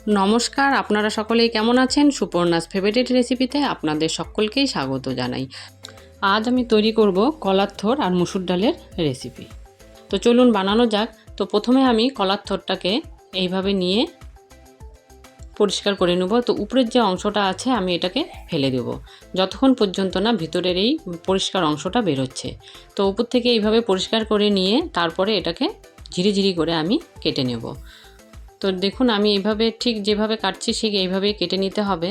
নমস্কার, আপনারা সকলেই কেমন আছেন? সুপর্ণাস ফেভারিট রেসিপিতে আপনাদের সকলকেই স্বাগত জানাই। আজ আমি তৈরি করব কলার থোর আর মুসুর ডালের রেসিপি। তো চলুন বানানো যাক। তো প্রথমে আমি কলার থোরটাকে এইভাবে নিয়ে পরিষ্কার করে নেব। তো উপরের যে অংশটা আছে আমি এটাকে ফেলে দেব যতক্ষণ পর্যন্ত না ভিতরের এই পরিষ্কার অংশটা বেরোচ্ছে। তো উপর থেকে এইভাবে পরিষ্কার করে নিয়ে তারপরে এটাকে ঝিরিঝিরি করে আমি কেটে নেব। তো দেখুন আমি এইভাবে ঠিক যেভাবে কাটছি ঠিক এইভাবেই কেটে নিতে হবে।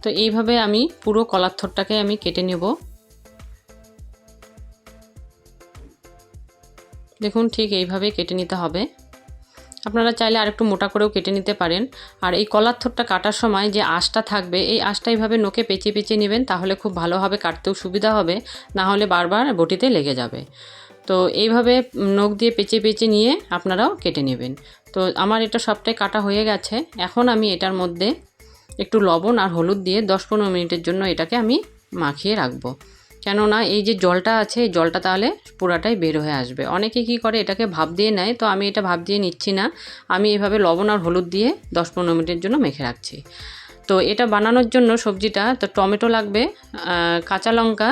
তো এইভাবে আমি পুরো কলার থোরটাকে আমি কেটে নেব। দেখুন ঠিক এইভাবে কেটে নিতে হবে। আপনারা চাইলে আরেকটু মোটা করেও কেটে নিতে পারেন। আর এই কলার থোরটা কাটার সময় যে আঁশটা থাকবে এই আঁশটা এইভাবে নোকে পেঁচিয়ে পেঁচিয়ে নেবেন, তাহলে খুব ভালোভাবে কাটতেও সুবিধা হবে, না হলে বারবার বটিতে লেগে যাবে। তো এইভাবে নখ দিয়ে পেঁচিয়ে পেঁচিয়ে নিয়ে আপনারাও কেটে নেবেন। তো আমার এটা সবটাই কাটা হয়ে গেছে। এখন আমি এটার মধ্যে একটু লবণ আর হলুদ দিয়ে 10-15 মিনিটের জন্য এটাকে আমি মাখিয়ে রাখবো। কেননা এই যে জলটা আছে এই জলটা তাহলে পুরাটাই বের হয়ে আসবে। অনেকে কি করে এটাকে ভাপ দিয়ে নেয়, তো আমি এটা ভাপ দিয়ে নিচ্ছি না। আমি এভাবে লবণ আর হলুদ দিয়ে 10-15 মিনিটের জন্য মেখে রাখছি। তো এটা বানানোর জন্য সবজিটা তো টমেটো লাগবে, কাঁচা লঙ্কা,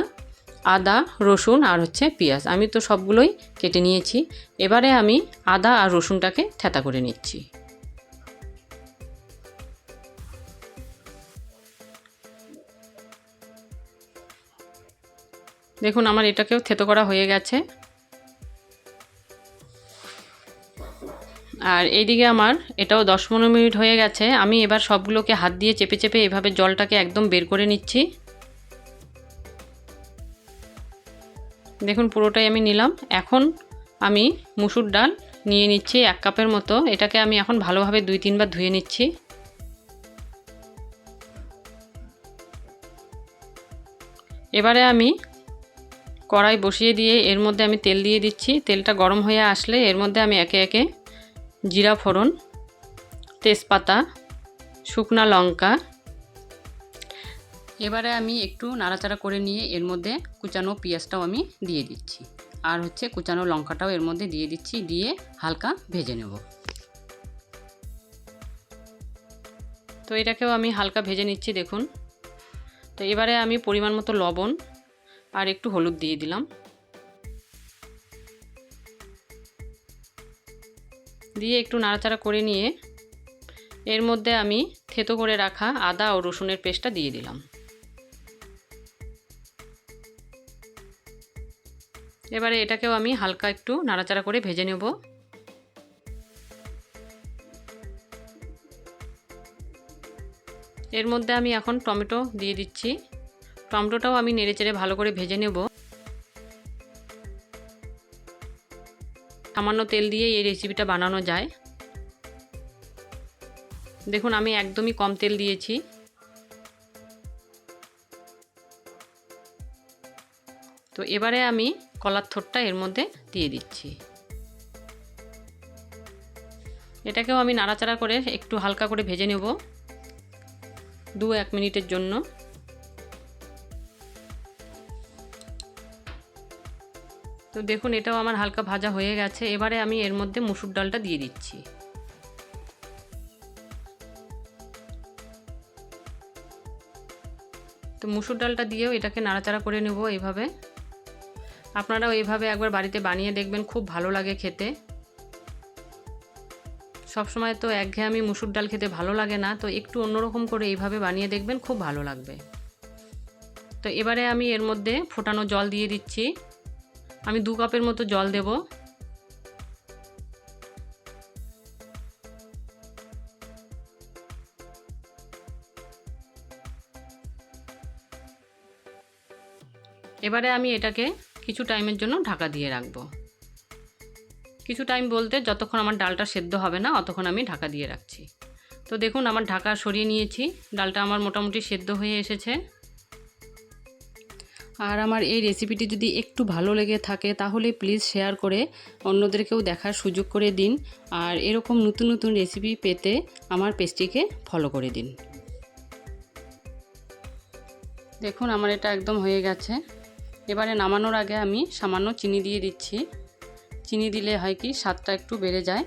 আদা, রসুন আর হচ্ছে পেঁয়াজ। আমি তো সবগুলোই কেটে নিয়েছি। এবারে আমি আদা আর রসুনটাকে থেঁতা করে নিচ্ছি। দেখুন আমার এটাকেও থেতো করা হয়ে গেছে। আর এইদিকে আমার এটাও 10-15 মিনিট হয়ে গেছে। আমি এবার সবগুলোকে হাত দিয়ে চেপে চেপে এভাবে জলটাকে একদম বের করে নিচ্ছি। দেখুন পুরোটাই আমি নিলাম। এখন আমি মুসুর ডাল নিয়ে নিচ্ছি 1 কাপের মতো। এটাকে আমি এখন ভালোভাবে 2-3 বার ধুয়ে নিচ্ছি। এবারে আমি কড়াই বসিয়ে দিয়ে এর মধ্যে আমি তেল দিয়ে দিচ্ছি। তেলটা গরম হয়ে আসলে এর মধ্যে আমি একে একে জিরা ফোড়ন, তেজপাতা, শুকনা লঙ্কা, এবারে আমি একটু নাড়াচাড়া করে নিয়ে এর মধ্যে কুচানো পেঁয়াজটাও আমি দিয়ে দিচ্ছি, আর হচ্ছে কুচানো লঙ্কাটাও এর মধ্যে দিয়ে দিচ্ছি, দিয়ে হালকা ভেজে নেব। তো এটাকেও আমি হালকা ভেজে নিচ্ছি দেখুন। তো এবারে আমি পরিমাণ মতো লবণ আর একটু হলুদ দিয়ে দিলাম, দিয়ে একটু নাড়াচাড়া করে নিয়ে এর মধ্যে আমি থেতো করে রাখা আদা ও রসুনের পেস্টটা দিয়ে দিলাম। এবারে এটাকেও আমি হালকা একটু নাড়াচাড়া করে ভেজে নেব। এর মধ্যে আমি এখন টমেটো দিয়ে দিচ্ছি। টমেটোটাও আমি নেড়েচেড়ে ভালো করে ভেজে নেব। সামান্য তেল দিয়ে এই রেসিপিটা বানানো যায়। দেখুন আমি একদমই কম তেল দিয়েছি। তো এবারে আমি কলার থোরটা এর মধ্যে দিয়ে দিচ্ছি। এটাকেও আমি নাড়াচাড়া করে একটু হালকা করে ভেজে নেব 2-1 মিনিটের জন্য। তো দেখুন এটাও আমার হালকা ভাজা হয়ে গেছে। এবারে আমি এর মধ্যে মুসুর ডালটা দিয়ে দিচ্ছি। তো মুসুর ডালটা দিয়েও এটাকে নাড়াচাড়া করে নেব এইভাবে। আপনারাও এইভাবে একবার বাড়িতে বানিয়ে দেখবেন, খুব ভালো লাগে খেতে। সবসময় তো একঘেয়েমি মুসুর ডাল খেতে ভালো লাগে না, তো একটু অন্যরকম করে এইভাবে বানিয়ে দেখবেন, খুব ভালো লাগবে। তো এবারে আমি এর মধ্যে ফোটানো জল দিয়ে দিচ্ছি। আমি 2 কাপের মতো জল দেব। এবারে আমি এটাকে কিছু টাইমের জন্য ঢাকা দিয়ে রাখবো। কিছু টাইম বলতে যতক্ষণ আমার ডালটা সেদ্ধ হবে না অতক্ষণ আমি ঢাকা দিয়ে রাখছি। তো দেখুন আমার ঢাকা সরিয়ে নিয়েছি, ডালটা আমার মোটামুটি সেদ্ধ হয়ে এসেছে। আর আমার এই রেসিপিটি যদি একটু ভালো লেগে থাকে তাহলে প্লিজ শেয়ার করে অন্যদেরকেও দেখার সুযোগ করে দিন। আর এরকম নতুন নতুন রেসিপি পেতে আমার পেজটিকে ফলো করে দিন। দেখুন আমার এটা একদম হয়ে গেছে। এবারে নামানোর আগে আমি সামান্য চিনি দিয়ে দিচ্ছি। চিনি দিলে হয় কি স্বাদটা একটু বেড়ে যায়।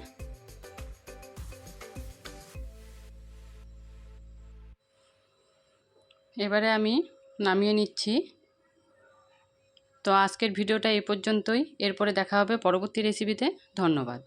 এবারে আমি নামিয়ে নিচ্ছি। তো আজকের ভিডিওটা এই পর্যন্তই। এরপরে দেখা হবে পরবর্তী রেসিপিতে। ধন্যবাদ।